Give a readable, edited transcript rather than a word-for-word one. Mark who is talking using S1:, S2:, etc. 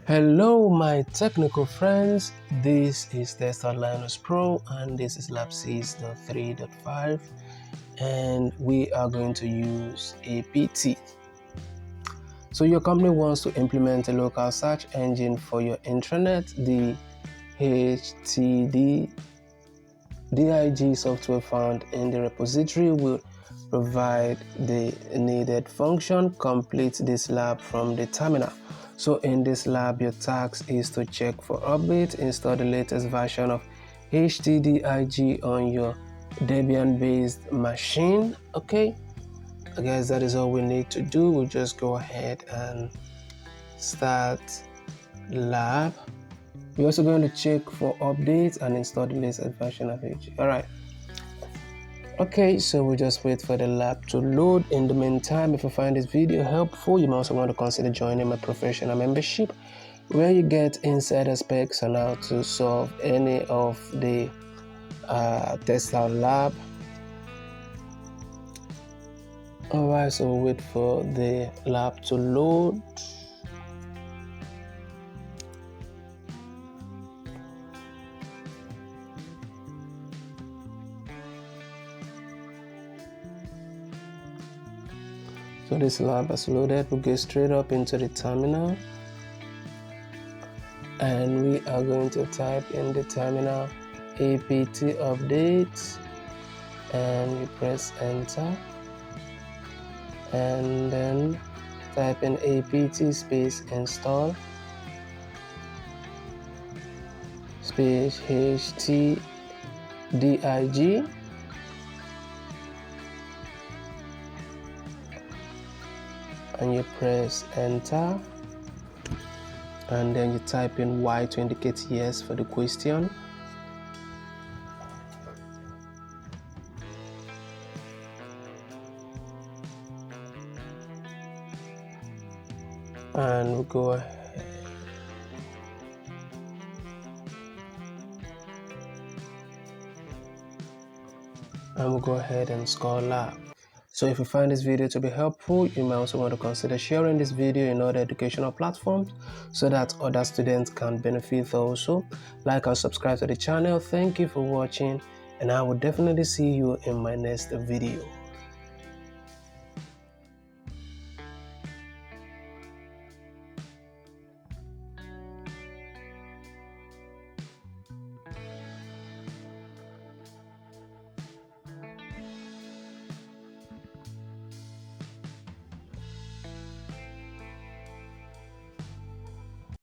S1: Hello my technical friends, this is TestOut Linux Pro and this is lab 6.3.5 and we are going to use APT. So your company wants to implement a local search engine for your intranet. The apt-dig software found in the repository will provide the needed function. Complete this lab from the terminal. So in this lab, your task is to check for updates, install the latest version of apt-dig on your Debian-based machine. Okay, I guess that is all we need to do. We'll just go ahead and start lab. We're also going to check for updates and install the latest version of it. All right. Okay, so we'll just wait for the lab to load. In the meantime, if you find this video helpful, you might also want to consider joining my professional membership, where you get insider specs on how to solve any of the TestOut Lab. Alright, so we'll wait for the lab to load. So this lab has loaded. We'll go straight up into the terminal and we are going to type in the terminal apt update and we press enter and then type in apt space install space apt-dig and you press enter and then you type in Y to indicate yes for the question. And we'll go ahead and score lab. So if you find this video to be helpful, you may also want to consider sharing this video in other educational platforms so that other students can benefit also. Like and subscribe to the channel. Thank you for watching and I will definitely see you in my next video.